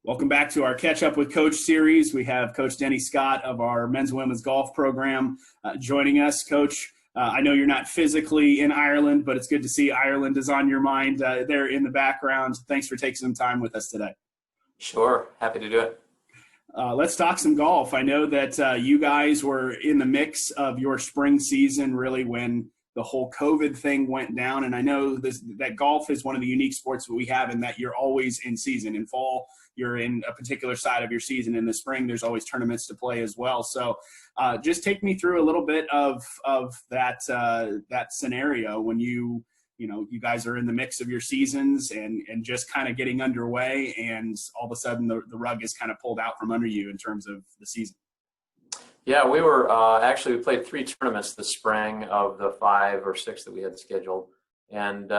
Welcome back to our Catch Up with Coach series. We have Coach Denny Scott of our men's and women's golf program joining us. Coach, I know you're not physically in Ireland, but it's good to see Ireland is on your mind there in the background. Thanks for taking some time with us today. Sure. Happy to do it. Let's talk some golf. I know that you guys were in the mix of your spring season really when the whole COVID thing went down. And I know that golf is one of the unique sports that we have in that you're always in season. In fall, you're in a particular side of your season. In the spring, there's always tournaments to play as well. So just take me through a little bit of that scenario when you guys are in the mix of your seasons and just kind of getting underway, and all of a sudden the rug is kind of pulled out from under you in terms of the season. Yeah, we were we played 3 tournaments this spring of the 5 or 6 that we had scheduled, and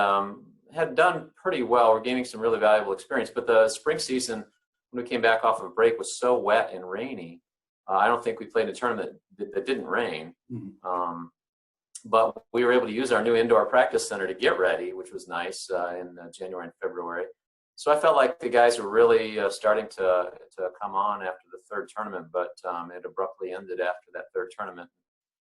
had done pretty well. We're gaining some really valuable experience. But the spring season, when we came back off of a break, was so wet and rainy. I don't think we played a tournament that didn't rain. Mm-hmm. But we were able to use our new indoor practice center to get ready, which was nice in January and February. So I felt like the guys were really starting to come on after the 3rd tournament, but it abruptly ended after that 3rd tournament.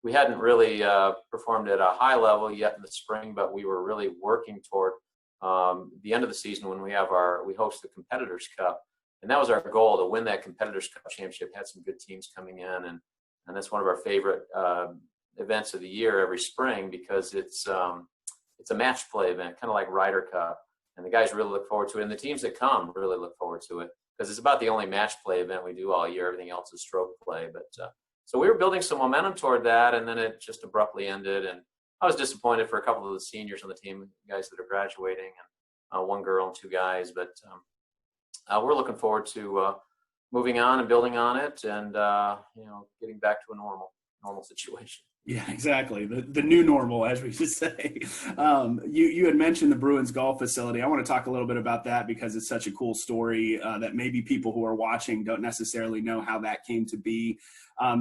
We hadn't really performed at a high level yet in the spring, but we were really working toward the end of the season when we host the Competitors Cup, and that was our goal, to win that Competitors Cup championship. Had some good teams coming in, and that's one of our favorite events of the year every spring, because it's a match play event, kind of like Ryder Cup. And the guys really look forward to it. And the teams that come really look forward to it, because it's about the only match play event we do all year. Everything else is stroke play. But so we were building some momentum toward that, and then it just abruptly ended. And I was disappointed for a couple of the seniors on the team, guys that are graduating, and 1 girl and 2 guys. But we're looking forward to moving on and building on it, and getting back to a normal situation. Yeah, exactly. The new normal, as we should say. You had mentioned the Bruins golf facility. I want to talk a little bit about that because it's such a cool story that maybe people who are watching don't necessarily know how that came to be.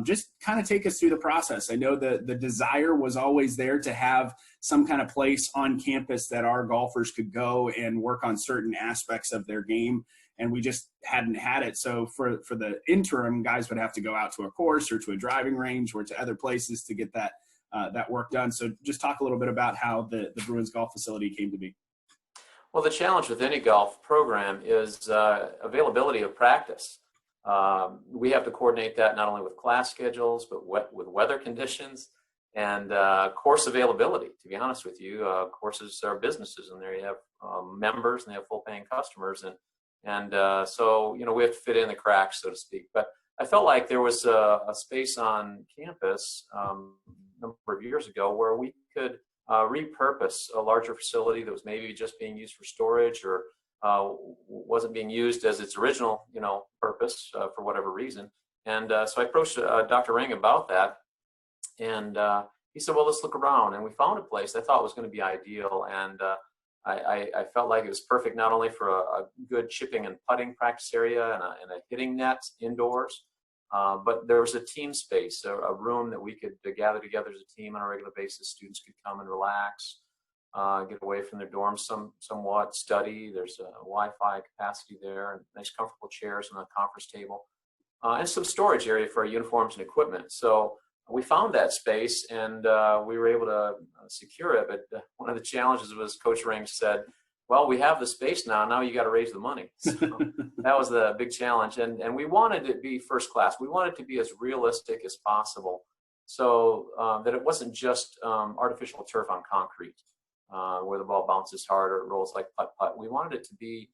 Just kind of take us through the process. I know the desire was always there to have some kind of place on campus that our golfers could go and work on certain aspects of their game, and we just hadn't had it. So for the interim, guys would have to go out to a course or to a driving range or to other places to get that work done. So just talk a little bit about how the Bruins golf facility came to be. Well, the challenge with any golf program is availability of practice. We have to coordinate that not only with class schedules, but with weather conditions and course availability. To be honest with you, courses are businesses, and there you have members and they have full-paying customers, and so we have to fit in the cracks, so to speak. But I felt like there was a space on campus a number of years ago where we could repurpose a larger facility that was maybe just being used for storage, or wasn't being used as its original purpose for whatever reason. And so I approached Dr. Ring about that, and he said, well, let's look around. And we found a place I thought was going to be ideal, and I felt like it was perfect not only for a good chipping and putting practice area and a hitting net indoors, but there was a team space, a room that we could gather together as a team on a regular basis. Students could come and relax, get away from their dorms somewhat, study. There's a Wi-Fi capacity there, and nice comfortable chairs and a conference table, and some storage area for our uniforms and equipment. So we found that space, and we were able to secure it. But one of the challenges was Coach Ring said, well, we have the space now you got to raise the money. So that was the big challenge. And we wanted it to be first class. We wanted it to be as realistic as possible, so that it wasn't just artificial turf on concrete where the ball bounces hard or it rolls like putt-putt. We wanted it to be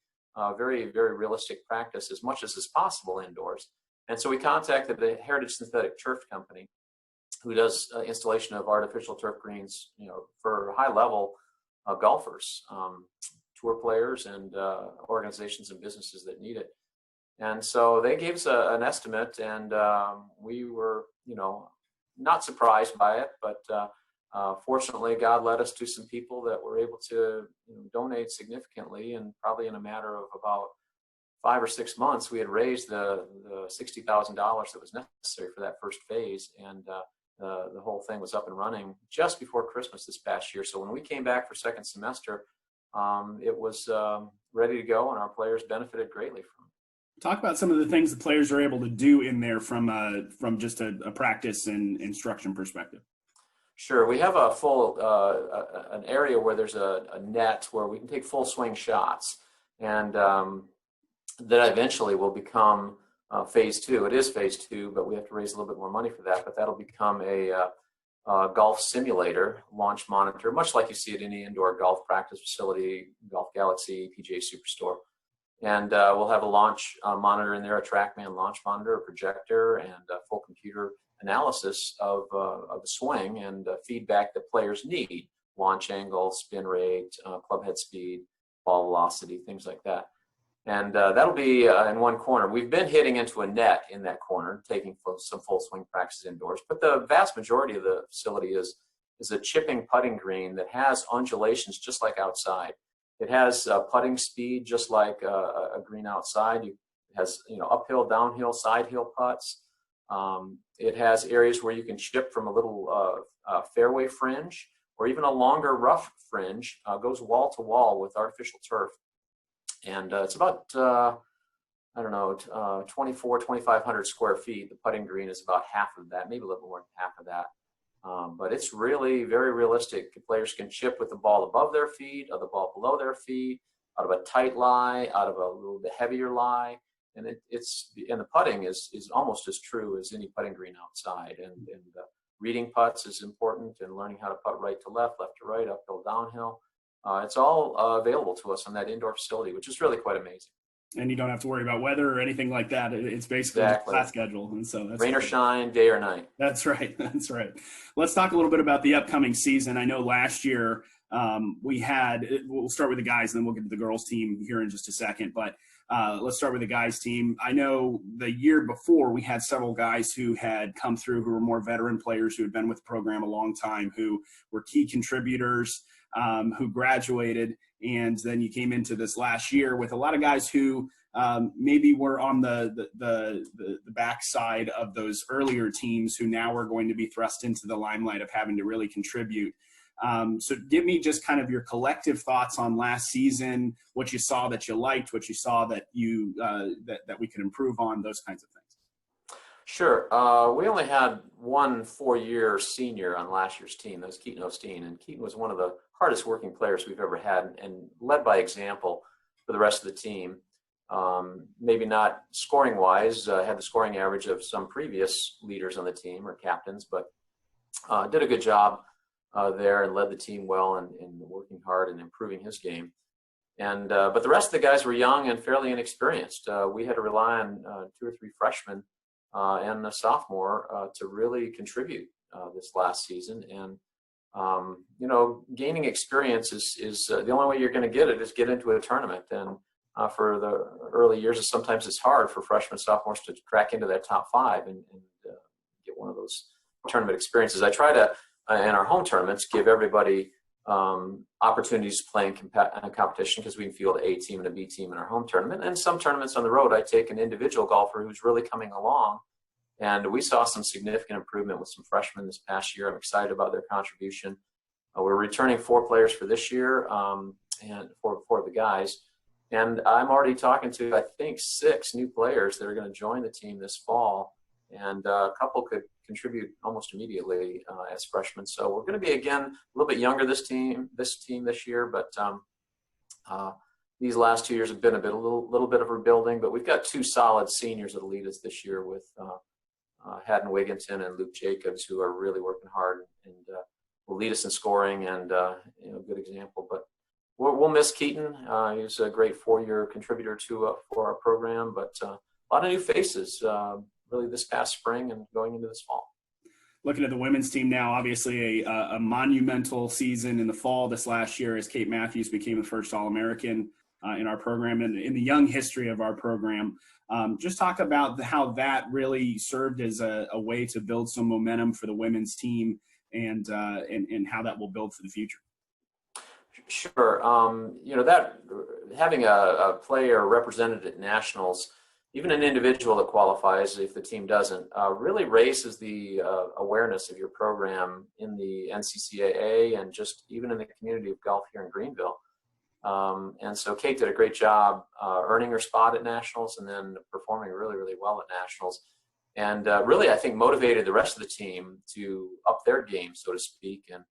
very, very realistic practice as much as is possible indoors. And so we contacted the Heritage Synthetic Turf Company, who does installation of artificial turf greens, for high-level golfers, tour players, and organizations and businesses that need it. And so they gave us an estimate, and we were, not surprised by it, but fortunately, God led us to some people that were able to donate significantly, and probably in a matter of about 5 or 6 months, we had raised the $60,000 that was necessary for that first phase, and the whole thing was up and running just before Christmas this past year. So when we came back for second semester, it was ready to go, and our players benefited greatly from it. Talk about some of the things the players are able to do in there from just a practice and instruction perspective. Sure. We have a full an area where there's a net where we can take full swing shots, and that eventually will become phase two. It is phase two, but we have to raise a little bit more money for that. But that'll become a golf simulator launch monitor, much like you see at any indoor golf practice facility, Golf Galaxy, PGA Superstore. And we'll have a launch monitor in there, a TrackMan launch monitor, a projector, and a full computer analysis of the swing and feedback that players need: launch angle, spin rate, club head speed, ball velocity, things like that. And that'll be in one corner. We've been hitting into a net in that corner, taking some full swing practice indoors. But the vast majority of the facility is a chipping putting green that has undulations just like outside. It has putting speed just like a green outside. It has uphill, downhill, side hill putts. It has areas where you can chip from a little fairway fringe, or even a longer rough fringe. Goes wall to wall with artificial turf. And it's about, 2,500 square feet. The putting green is about half of that, maybe a little more than half of that. But it's really very realistic. Players can chip with the ball above their feet, or the ball below their feet, out of a tight lie, out of a little bit heavier lie. And the putting is almost as true as any putting green outside. And reading putts is important, and learning how to putt right to left to right, uphill, downhill. It's all available to us on that indoor facility, which is really quite amazing. And you don't have to worry about weather or anything like that. It's basically a class schedule. And so that's rain or shine, day or night. That's right. That's right. Let's talk a little bit about the upcoming season. I know last year we'll start with the guys and then we'll get to the girls team here in just a second. But let's start with the guys team. I know the year before we had several guys who had come through who were more veteran players who had been with the program a long time, who were key contributors, who graduated. And then you came into this last year with a lot of guys who maybe were on the backside of those earlier teams who now are going to be thrust into the limelight of having to really contribute. So give me just kind of your collective thoughts on last season, what you saw that you liked, what you saw that that we could improve on, those kinds of things. Sure. We only had one 4-year senior on last year's team. That was Keaton Osteen. And Keaton was one of the hardest working players we've ever had, and led by example for the rest of the team. Maybe not scoring wise, had the scoring average of some previous leaders on the team or captains, but did a good job there and led the team well and working hard and improving his game. And but the rest of the guys were young and fairly inexperienced. We had to rely on 2 or 3 freshmen and a sophomore to really contribute this last season. And gaining experience is the only way you're going to get it is get into a tournament. And for the early years, sometimes it's hard for freshmen, sophomores to crack into that top 5 and get one of those tournament experiences. I try to, in our home tournaments, give everybody opportunities to play in competition, because we can field an A team and a B team in our home tournament. And some tournaments on the road, I take an individual golfer who's really coming along. And we saw some significant improvement with some freshmen this past year. I'm excited about their contribution. We're returning 4 players for this year and for the guys. And I'm already talking to, I think, 6 new players that are going to join the team this fall. And a couple could contribute almost immediately as freshmen. So we're going to be, again, a little bit younger this year. But these last 2 years have been a little bit of rebuilding. But we've got 2 solid seniors that'll lead us this year with Haddon Wigginton and Luke Jacobs, who are really working hard and will lead us in scoring and good example. But we'll miss Keaton. He was a great 4-year contributor for our program, but a lot of new faces really this past spring and going into this fall. Looking at the women's team now, obviously a monumental season in the fall this last year as Kate Matthews became the first All-American in our program and in the young history of our program. Just talk about how that really served as a way to build some momentum for the women's team and how that will build for the future. Sure. That having a player represented at nationals, even an individual that qualifies if the team doesn't, really raises the awareness of your program in the NCCAA and just even in the community of golf here in Greenville. And so Kate did a great job earning her spot at nationals and then performing really, really well at nationals. And really, I think, motivated the rest of the team to up their game, so to speak. And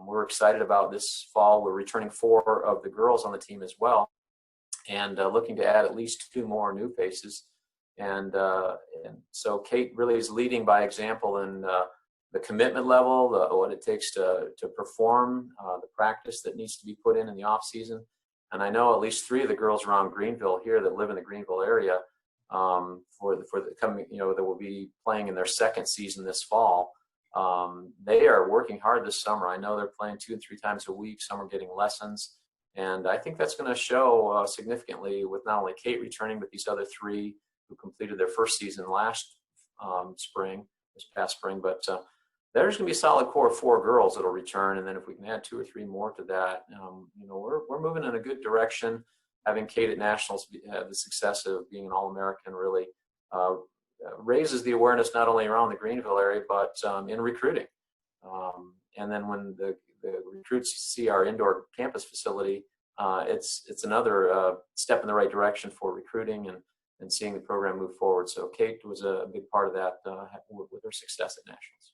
we're excited about this fall. We're returning 4 of the girls on the team as well, and looking to add at least 2 more new faces. And so Kate really is leading by example in the commitment level, what it takes to perform, the practice that needs to be put in the off season. And I know at least 3 of the girls around Greenville here that live in the Greenville area for the coming, that will be playing in their 2nd season this fall. They are working hard this summer. I know they're playing 2 and 3 times a week. Some are getting lessons. And I think that's going to show significantly with not only Kate returning, but these other 3 who completed their 1st season this past spring. But there's going to be a solid core of 4 girls that'll return. And then if we can add 2 or 3 more to that, we're moving in a good direction. Having Kate at nationals have the success of being an All-American really raises the awareness not only around the Greenville area, but in recruiting. And then when the recruits see our indoor campus facility, it's another step in the right direction for recruiting and seeing the program move forward. So Kate was a big part of that with her success at nationals.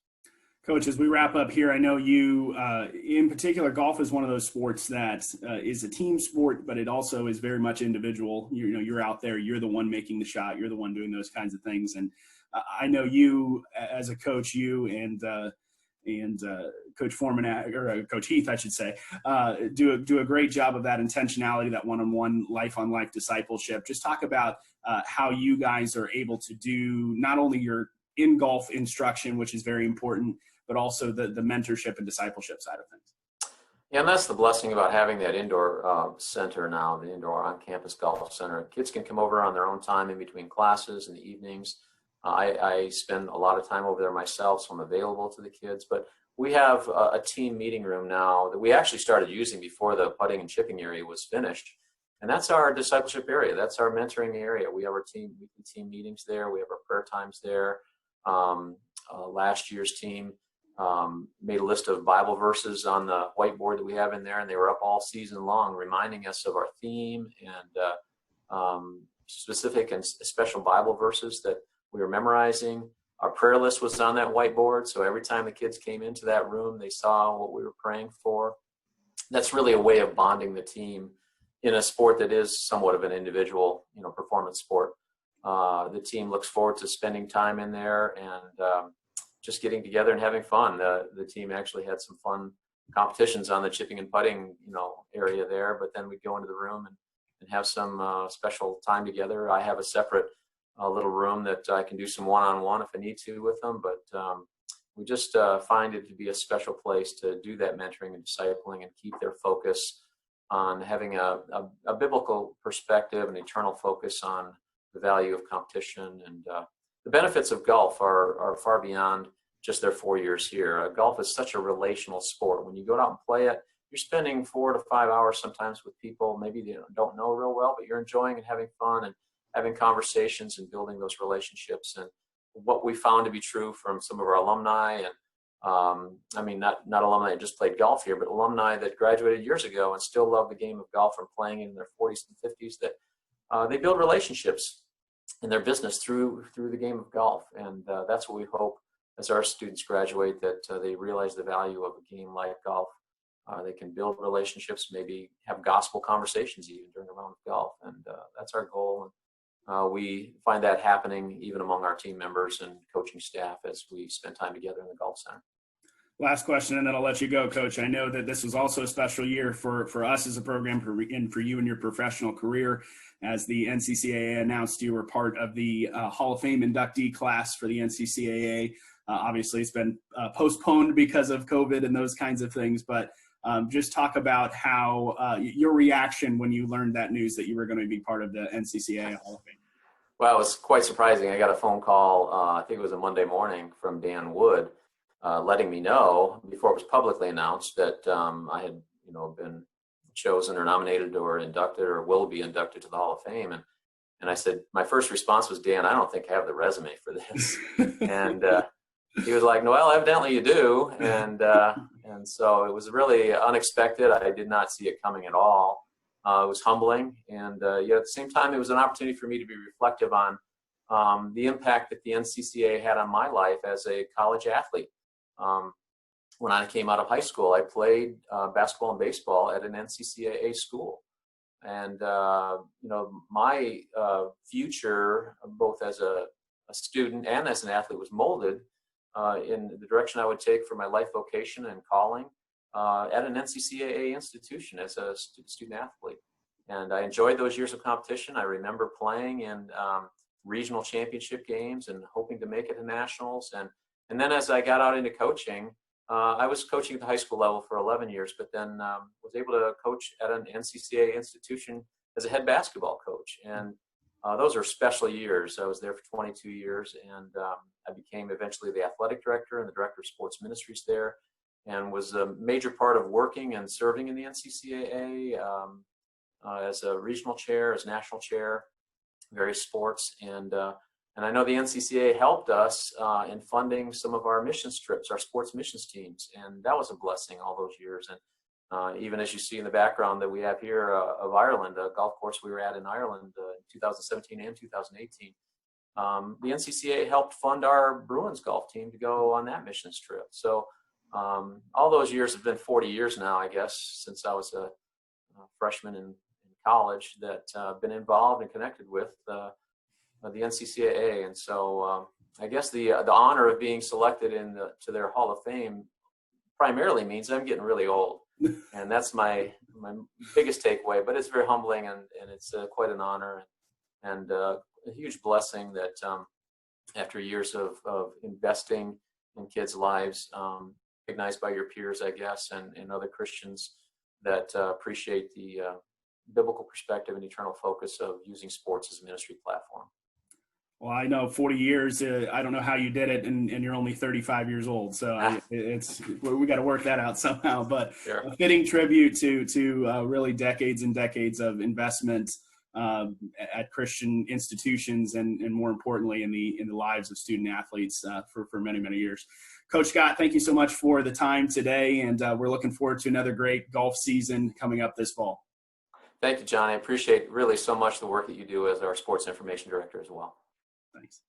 Coach, as we wrap up here, I know you, in particular, golf is one of those sports that is a team sport, but it also is very much individual. You're out there, you're the one making the shot, you're the one doing those kinds of things. And I know you, as a coach, you and Coach Foreman, or Coach Heath, I should say, do a great job of that intentionality, that one-on-one, life-on-life discipleship. Just talk about how you guys are able to do not only your in-golf instruction, which is very important, but also the mentorship and discipleship side of things. Yeah, and that's the blessing about having that indoor center now, the indoor on-campus golf center. Kids can come over on their own time in between classes in the evenings. I spend a lot of time over there myself, so I'm available to the kids. But we have a team meeting room now that we actually started using before the putting and chipping area was finished. And that's our discipleship area. That's our mentoring area. We have our weekly team meetings there. We have our prayer times there. Last year's team made a list of Bible verses on the whiteboard that we have in there, and they were up all season long, reminding us of our theme and specific and special Bible verses that we were memorizing. Our prayer list was on that whiteboard, so every time the kids came into that room, they saw what we were praying for. That's really a way of bonding the team in a sport that is somewhat of an individual, performance sport. The team looks forward to spending time in there and just getting together and having fun. The team actually had some fun competitions on the chipping and putting, area there, but then we'd go into the room and have some special time together. I have a separate little room that I can do some one-on-one if I need to with them, but we just find it to be a special place to do that mentoring and discipling and keep their focus on having a biblical perspective and eternal focus on the value of competition. And the benefits of golf are far beyond just their 4 years here. Golf is such a relational sport. When you go out and play it, you're spending 4 to 5 hours sometimes with people maybe they don't know real well, but you're enjoying and having fun and having conversations and building those relationships. And what we found to be true from some of our alumni, and not alumni that just played golf here, but alumni that graduated years ago and still love the game of golf and playing in their 40s and 50s, that they build relationships in their business through the game of golf. And that's what we hope as our students graduate, that they realize the value of a game like golf. They can build relationships, maybe have gospel conversations even during a round of golf. And that's our goal. And we find that happening even among our team members and coaching staff as we spend time together in the golf center. Last question, and then I'll let you go, Coach. I know that this was also a special year for us as a program, and for you in your professional career. As the NCCAA announced, you were part of the Hall of Fame inductee class for the NCCAA. Obviously, it's been postponed because of COVID and those kinds of things, but just talk about how your reaction when you learned that news that you were going to be part of the NCCAA Hall of Fame. Well, it was quite surprising. I got a phone call, I think it was a Monday morning, from Dan Wood, letting me know before it was publicly announced that I had, been chosen or nominated or inducted or will be inducted to the Hall of Fame. And I said, my first response was, Dan, I don't think I have the resume for this. And he was like, well, evidently you do. And so it was really unexpected. I did not see it coming at all. It was humbling, and yet at the same time, it was an opportunity for me to be reflective on the impact that the NCCAA had on my life as a college athlete. When I came out of high school, I played basketball and baseball at an NCCAA school. And, my future, both as a student and as an athlete, was molded in the direction I would take for my life vocation and calling at an NCCAA institution as a student athlete. And I enjoyed those years of competition. I remember playing in regional championship games and hoping to make it to nationals. And then as I got out into coaching, I was coaching at the high school level for 11 years, but then was able to coach at an NCCAA institution as a head basketball coach. And those are special years. I was there for 22 years, and I became eventually the athletic director and the director of sports ministries there, and was a major part of working and serving in the NCCAA as a regional chair, as national chair, various sports. And I know the NCCAA helped us in funding some of our missions trips, our sports missions teams, and that was a blessing all those years. And even as you see in the background that we have here of Ireland, a golf course we were at in Ireland in 2017 and 2018, the NCCAA helped fund our Bruins golf team to go on that missions trip. So all those years have been 40 years now, I guess, since I was a freshman in college, that I've been involved and connected with the NCCAA. And so I guess the honor of being selected to their Hall of Fame primarily means I'm getting really old. And that's my biggest takeaway, but it's very humbling, and it's quite an honor and a huge blessing that after years of investing in kids' lives, recognized by your peers, I guess, and other Christians that appreciate the biblical perspective and eternal focus of using sports as a ministry platform. Well, I know 40 years, I don't know how you did it, and you're only 35 years old. So we got to work that out somehow. But sure. A fitting tribute to really decades and decades of investment at Christian institutions, and more importantly, in the lives of student athletes for many, many years. Coach Scott, thank you so much for the time today, and we're looking forward to another great golf season coming up this fall. Thank you, John. I appreciate really so much the work that you do as our sports information director as well. Thanks.